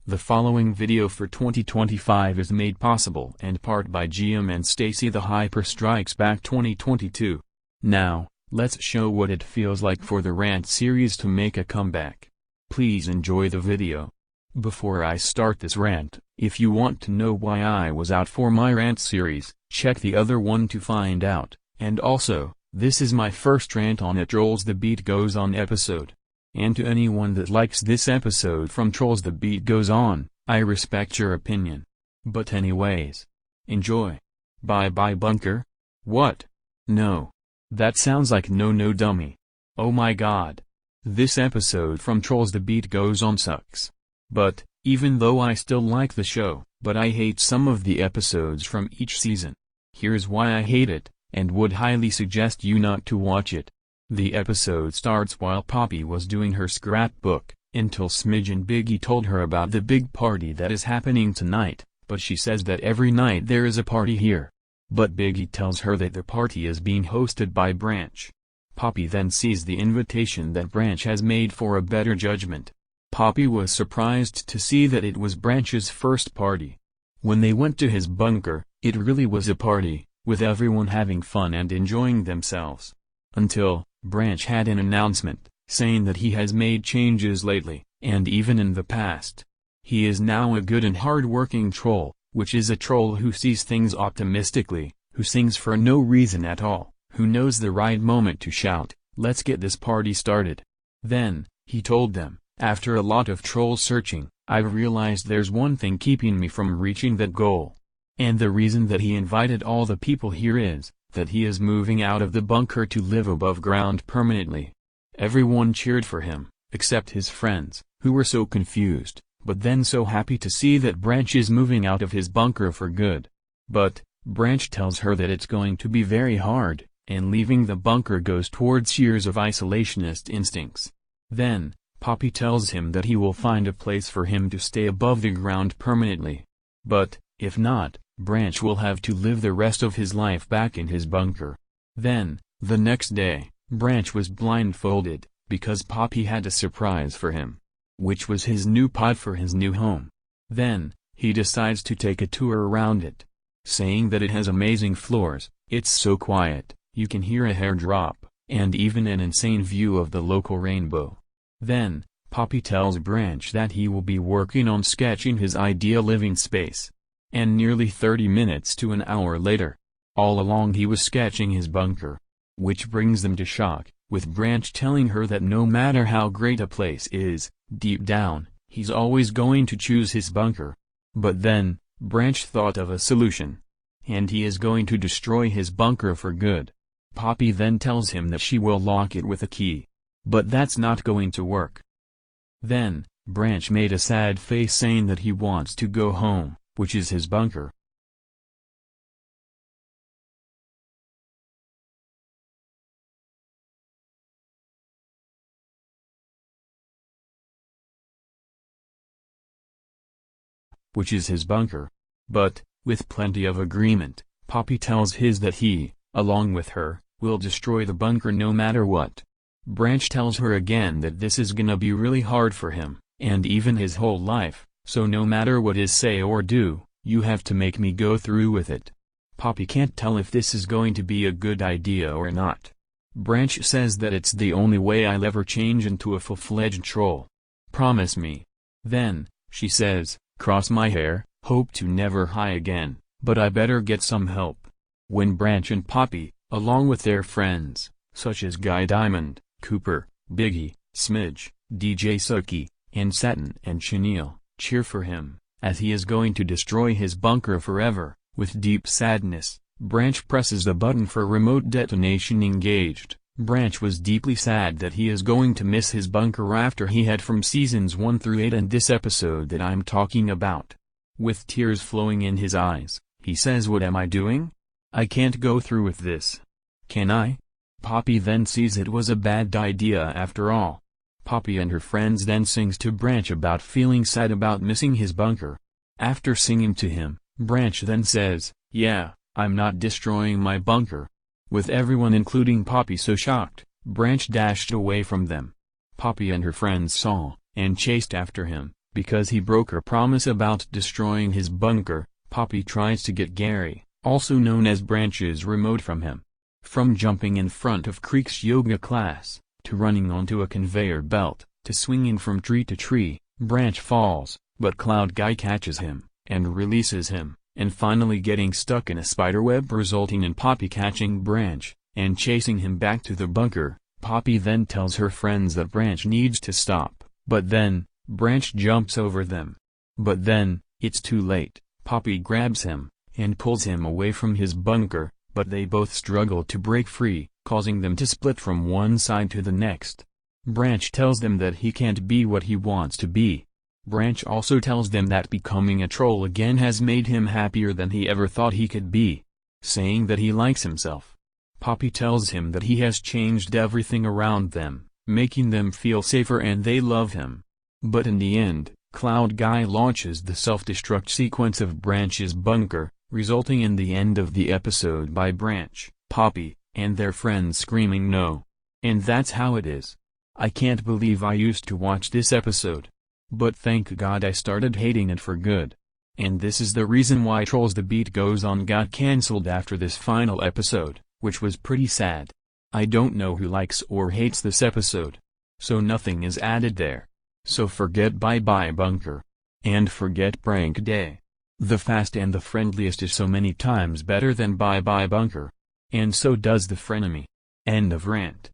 The following video for 2025 is made possible in part by GM and Stacy the Hyper Strikes Back 2022. Now, let's show what it feels like for the Rant series to make a comeback. Please enjoy the video. Before I start this rant, if you want to know why I was out for my Rant series, check the other one to find out, and also, this is my first rant on a Trolls the Beat Goes On episode. And to anyone that likes this episode from Trolls the Beat Goes On, I respect your opinion. But anyways, enjoy. Bye bye bunker? What? No. That sounds like no dummy. Oh my god. This episode from Trolls the Beat Goes On sucks. But, even though I still like the show, but I hate some of the episodes from each season. Here's why I hate it, and would highly suggest you not to watch it. The episode starts while Poppy was doing her scrapbook, until Smidge and Biggie told her about the big party that is happening tonight, but she says that every night there is a party here. But Biggie tells her that the party is being hosted by Branch. Poppy then sees the invitation that Branch has made for a better judgment. Poppy was surprised to see that it was Branch's first party. When they went to his bunker, it really was a party, with everyone having fun and enjoying themselves. Until Branch had an announcement, saying that he has made changes lately, and even in the past. He is now a good and hard-working troll, which is a troll who sees things optimistically, who sings for no reason at all, who knows the right moment to shout, "Let's get this party started." Then, he told them, after a lot of troll searching, I've realized there's one thing keeping me from reaching that goal. And the reason that he invited all the people here is, that he is moving out of the bunker to live above ground permanently. Everyone cheered for him, except his friends, who were so confused, but then so happy to see that Branch is moving out of his bunker for good. But, Branch tells her that it's going to be very hard, and leaving the bunker goes towards years of isolationist instincts. Then, Poppy tells him that he will find a place for him to stay above the ground permanently. But, if not, Branch will have to live the rest of his life back in his bunker. Then, the next day, Branch was blindfolded, because Poppy had a surprise for him. Which was his new pod for his new home. Then, he decides to take a tour around it. Saying that it has amazing floors, it's so quiet, you can hear a hair drop, and even an insane view of the local rainbow. Then, Poppy tells Branch that he will be working on sketching his ideal living space. And nearly 30 minutes to an hour later, all along he was sketching his bunker. Which brings them to shock, with Branch telling her that no matter how great a place is, deep down, he's always going to choose his bunker. But then, Branch thought of a solution. And he is going to destroy his bunker for good. Poppy then tells him that she will lock it with a key. But that's not going to work. Then, Branch made a sad face saying that he wants to go home, which is his bunker. But, with plenty of agreement, Poppy tells his that he, along with her, will destroy the bunker no matter what. Branch tells her again that this is gonna be really hard for him, and even his whole life. So no matter what is say or do, you have to make me go through with it. Poppy can't tell if this is going to be a good idea or not. Branch says that it's the only way I'll ever change into a full-fledged troll. Promise me. Then, she says, cross my hair, hope to never high again, but I better get some help. When Branch and Poppy, along with their friends, such as Guy Diamond, Cooper, Biggie, Smidge, DJ Suki, and Satin and Chenille, cheer for him, as he is going to destroy his bunker forever. With deep sadness, Branch presses the button for remote detonation engaged. Branch was deeply sad that he is going to miss his bunker after he had from seasons 1 through 8 and this episode that I'm talking about. With tears flowing in his eyes, he says, "What am I doing? I can't go through with this. Can I?" Poppy then sees it was a bad idea after all. Poppy and her friends then sings to Branch about feeling sad about missing his bunker. After singing to him, Branch then says, "Yeah, I'm not destroying my bunker." With everyone including Poppy so shocked, Branch dashed away from them. Poppy and her friends saw, and chased after him, Because he broke her promise about destroying his bunker, Poppy tries to get Gary, also known as Branch's remote from him. From jumping in front of Creek's yoga class, to running onto a conveyor belt, to swinging from tree to tree, Branch falls, but Cloud Guy catches him, and releases him, and finally getting stuck in a spiderweb resulting in Poppy catching Branch, and chasing him back to the bunker. Poppy then tells her friends that Branch needs to stop, but then, Branch jumps over them. But then, it's too late. Poppy grabs him, and pulls him away from his bunker, but they both struggle to break free, causing them to split from one side to the next. Branch tells them that he can't be what he wants to be. Branch also tells them that becoming a troll again has made him happier than he ever thought he could be, saying that he likes himself. Poppy tells him that he has changed everything around them, making them feel safer and they love him. But in the end, Cloud Guy launches the self-destruct sequence of Branch's bunker, resulting in the end of the episode by Branch, Poppy, and their friends screaming no. And that's how it is. I can't believe I used to watch this episode. But thank God I started hating it for good. And this is the reason why Trolls The Beat Goes On got cancelled after this final episode, which was pretty sad. I don't know who likes or hates this episode. So nothing is added there. So forget Bye Bye Bunker. And forget Prank Day. The Fast and the Friendliest is so many times better than Bye Bye Bunker. And so does the Frenemy. End of rant.